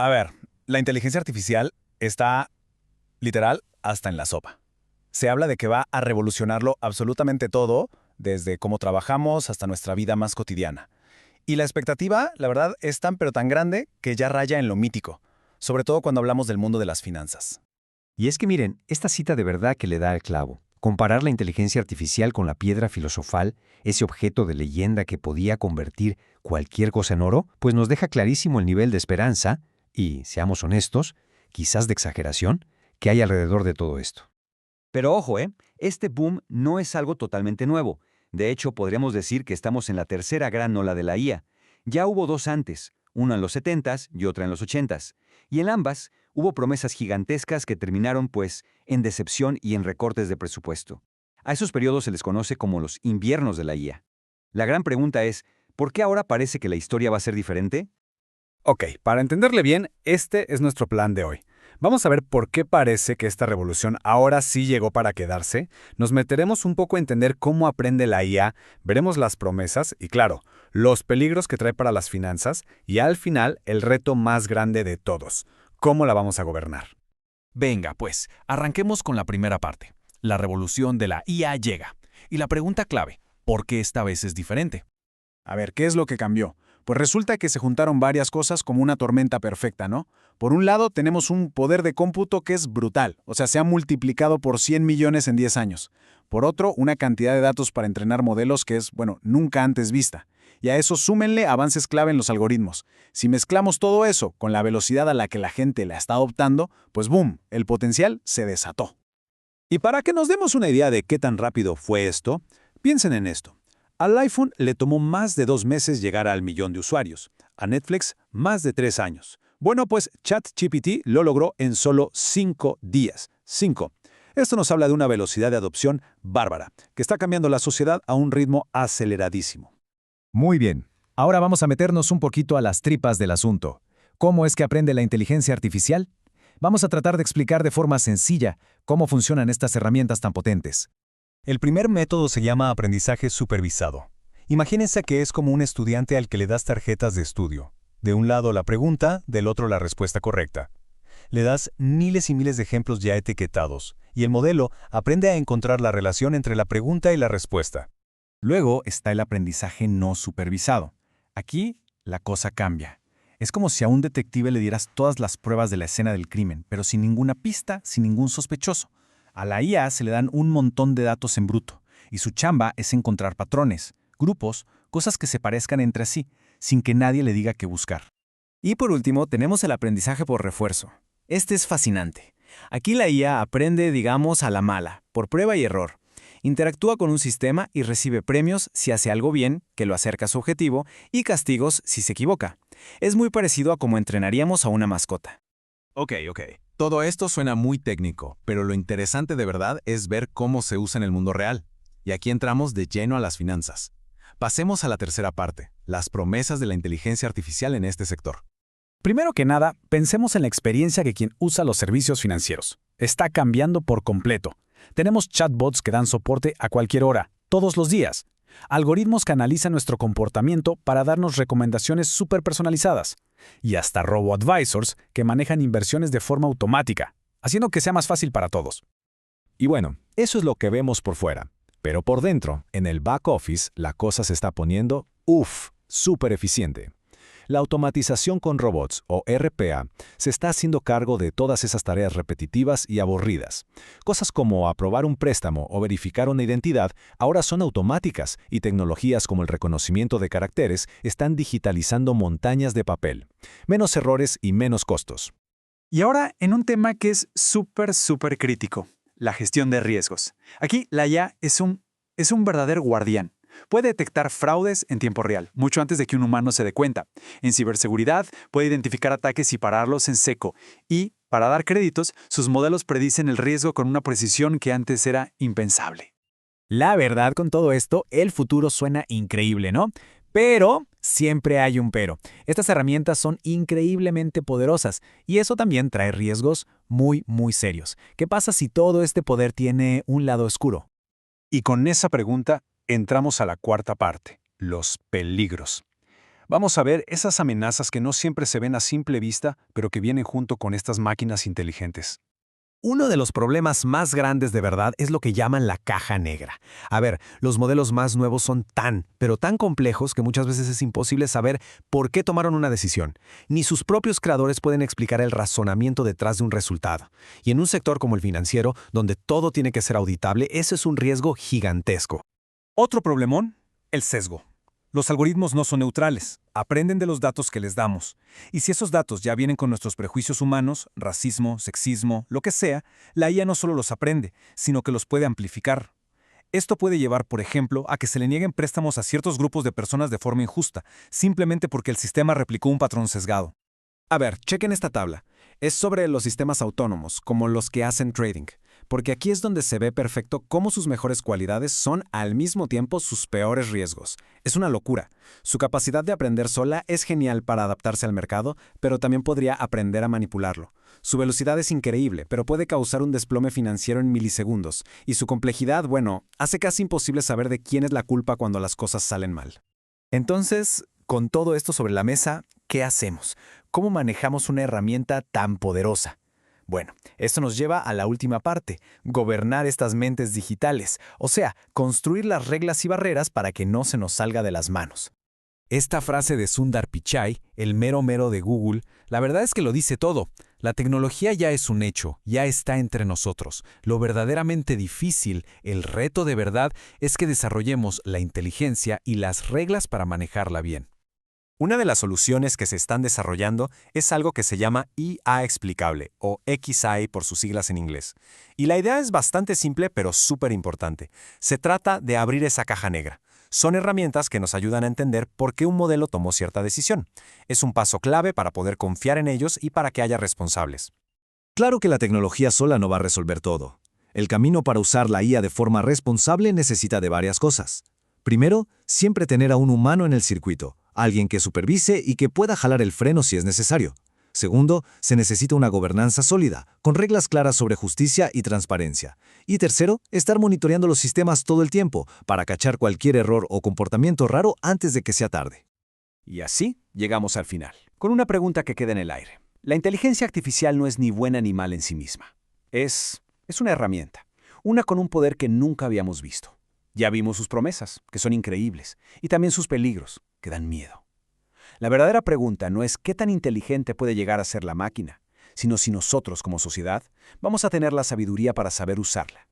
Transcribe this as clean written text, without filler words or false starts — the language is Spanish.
A ver, la inteligencia artificial está, literal, hasta en la sopa. Se habla de que va a revolucionarlo absolutamente todo, desde cómo trabajamos hasta nuestra vida más cotidiana. Y la expectativa, la verdad, es tan pero tan grande que ya raya en lo mítico, sobre todo cuando hablamos del mundo de las finanzas. Y es que miren, esta cita de verdad que le da al clavo. Comparar la inteligencia artificial con la piedra filosofal, ese objeto de leyenda que podía convertir cualquier cosa en oro, pues nos deja clarísimo el nivel de esperanza y, seamos honestos, quizás de exageración, que hay alrededor de todo esto. Pero ojo, este boom no es algo totalmente nuevo. De hecho, podríamos decir que estamos en la tercera gran ola de la IA. Ya hubo dos antes, una en los 70s y otra en los 80s. Y en ambas hubo promesas gigantescas que terminaron, pues, en decepción y en recortes de presupuesto. A esos periodos se les conoce como los inviernos de la IA. La gran pregunta es, ¿por qué ahora parece que la historia va a ser diferente? Ok, para entenderle bien, este es nuestro plan de hoy. Vamos a ver por qué parece que esta revolución ahora sí llegó para quedarse, nos meteremos un poco a entender cómo aprende la IA, veremos las promesas y, claro, los peligros que trae para las finanzas y, al final, el reto más grande de todos, cómo la vamos a gobernar. Venga, pues, arranquemos con la primera parte. La revolución de la IA llega. Y la pregunta clave, ¿por qué esta vez es diferente? A ver, ¿qué es lo que cambió? Pues resulta que se juntaron varias cosas como una tormenta perfecta, ¿no? Por un lado, tenemos un poder de cómputo que es brutal, o sea, se ha multiplicado por 100 millones en 10 años. Por otro, una cantidad de datos para entrenar modelos que es, bueno, nunca antes vista. Y a eso súmenle avances clave en los algoritmos. Si mezclamos todo eso con la velocidad a la que la gente la está adoptando, pues ¡boom!, el potencial se desató. Y para que nos demos una idea de qué tan rápido fue esto, piensen en esto. Al iPhone le tomó más de 2 meses llegar al millón de usuarios. A Netflix, más de 3 años. Bueno, pues ChatGPT lo logró en solo 5 días. 5. Esto nos habla de una velocidad de adopción bárbara, que está cambiando la sociedad a un ritmo aceleradísimo. Muy bien. Ahora vamos a meternos un poquito a las tripas del asunto. ¿Cómo es que aprende la inteligencia artificial? Vamos a tratar de explicar de forma sencilla cómo funcionan estas herramientas tan potentes. El primer método se llama aprendizaje supervisado. Imagínense que es como un estudiante al que le das tarjetas de estudio. De un lado la pregunta, del otro la respuesta correcta. Le das miles y miles de ejemplos ya etiquetados, y el modelo aprende a encontrar la relación entre la pregunta y la respuesta. Luego está el aprendizaje no supervisado. Aquí la cosa cambia. Es como si a un detective le dieras todas las pruebas de la escena del crimen, pero sin ninguna pista, sin ningún sospechoso. A la IA se le dan un montón de datos en bruto, y su chamba es encontrar patrones, grupos, cosas que se parezcan entre sí, sin que nadie le diga qué buscar. Y por último, tenemos el aprendizaje por refuerzo. Este es fascinante. Aquí la IA aprende, digamos, a la mala, por prueba y error. Interactúa con un sistema y recibe premios si hace algo bien, que lo acerca a su objetivo, y castigos si se equivoca. Es muy parecido a cómo entrenaríamos a una mascota. Ok. Todo esto suena muy técnico, pero lo interesante de verdad es ver cómo se usa en el mundo real. Y aquí entramos de lleno a las finanzas. Pasemos a la tercera parte, las promesas de la inteligencia artificial en este sector. Primero que nada, pensemos en la experiencia que quien usa los servicios financieros. Está cambiando por completo. Tenemos chatbots que dan soporte a cualquier hora, todos los días. Algoritmos que analizan nuestro comportamiento para darnos recomendaciones súper personalizadas. Y hasta robo-advisors que manejan inversiones de forma automática, haciendo que sea más fácil para todos. Y bueno, eso es lo que vemos por fuera. Pero por dentro, en el back office, la cosa se está poniendo, súper eficiente. La automatización con robots, o RPA, se está haciendo cargo de todas esas tareas repetitivas y aburridas. Cosas como aprobar un préstamo o verificar una identidad ahora son automáticas y tecnologías como el reconocimiento de caracteres están digitalizando montañas de papel. Menos errores y menos costos. Y ahora en un tema que es súper crítico, la gestión de riesgos. Aquí la IA es un verdadero guardián. Puede detectar fraudes en tiempo real, mucho antes de que un humano se dé cuenta. En ciberseguridad, puede identificar ataques y pararlos en seco. Y, para dar créditos, sus modelos predicen el riesgo con una precisión que antes era impensable. La verdad, con todo esto, el futuro suena increíble, ¿no? Pero siempre hay un pero. Estas herramientas son increíblemente poderosas y eso también trae riesgos muy serios. ¿Qué pasa si todo este poder tiene un lado oscuro? Y con esa pregunta entramos a la cuarta parte, los peligros. Vamos a ver esas amenazas que no siempre se ven a simple vista, pero que vienen junto con estas máquinas inteligentes. Uno de los problemas más grandes de verdad es lo que llaman la caja negra. A ver, los modelos más nuevos son pero tan complejos que muchas veces es imposible saber por qué tomaron una decisión. Ni sus propios creadores pueden explicar el razonamiento detrás de un resultado. Y en un sector como el financiero, donde todo tiene que ser auditable, eso es un riesgo gigantesco. Otro problemón, el sesgo. Los algoritmos no son neutrales, aprenden de los datos que les damos. Y si esos datos ya vienen con nuestros prejuicios humanos, racismo, sexismo, lo que sea, la IA no solo los aprende, sino que los puede amplificar. Esto puede llevar, por ejemplo, a que se le nieguen préstamos a ciertos grupos de personas de forma injusta, simplemente porque el sistema replicó un patrón sesgado. A ver, chequen esta tabla. Es sobre los sistemas autónomos, como los que hacen trading, porque aquí es donde se ve perfecto cómo sus mejores cualidades son al mismo tiempo sus peores riesgos. Es una locura. Su capacidad de aprender sola es genial para adaptarse al mercado, pero también podría aprender a manipularlo. Su velocidad es increíble, pero puede causar un desplome financiero en milisegundos, y su complejidad, bueno, hace casi imposible saber de quién es la culpa cuando las cosas salen mal. Entonces, con todo esto sobre la mesa, ¿qué hacemos? ¿Cómo manejamos una herramienta tan poderosa? Bueno, esto nos lleva a la última parte, gobernar estas mentes digitales, o sea, construir las reglas y barreras para que no se nos salga de las manos. Esta frase de Sundar Pichai, el mero mero de Google, la verdad es que lo dice todo. La tecnología ya es un hecho, ya está entre nosotros. Lo verdaderamente difícil, el reto de verdad, es que desarrollemos la inteligencia y las reglas para manejarla bien. Una de las soluciones que se están desarrollando es algo que se llama IA explicable, o XI por sus siglas en inglés. Y la idea es bastante simple, pero súper importante. Se trata de abrir esa caja negra. Son herramientas que nos ayudan a entender por qué un modelo tomó cierta decisión. Es un paso clave para poder confiar en ellos y para que haya responsables. Claro que la tecnología sola no va a resolver todo. El camino para usar la IA de forma responsable necesita de varias cosas. Primero, siempre tener a un humano en el circuito, alguien que supervise y que pueda jalar el freno si es necesario. Segundo, se necesita una gobernanza sólida, con reglas claras sobre justicia y transparencia. Y tercero, estar monitoreando los sistemas todo el tiempo para cachar cualquier error o comportamiento raro antes de que sea tarde. Y así llegamos al final, con una pregunta que queda en el aire. La inteligencia artificial no es ni buena ni mala en sí misma. Es una herramienta, una con un poder que nunca habíamos visto. Ya vimos sus promesas, que son increíbles, y también sus peligros, que dan miedo. La verdadera pregunta no es qué tan inteligente puede llegar a ser la máquina, sino si nosotros como sociedad vamos a tener la sabiduría para saber usarla.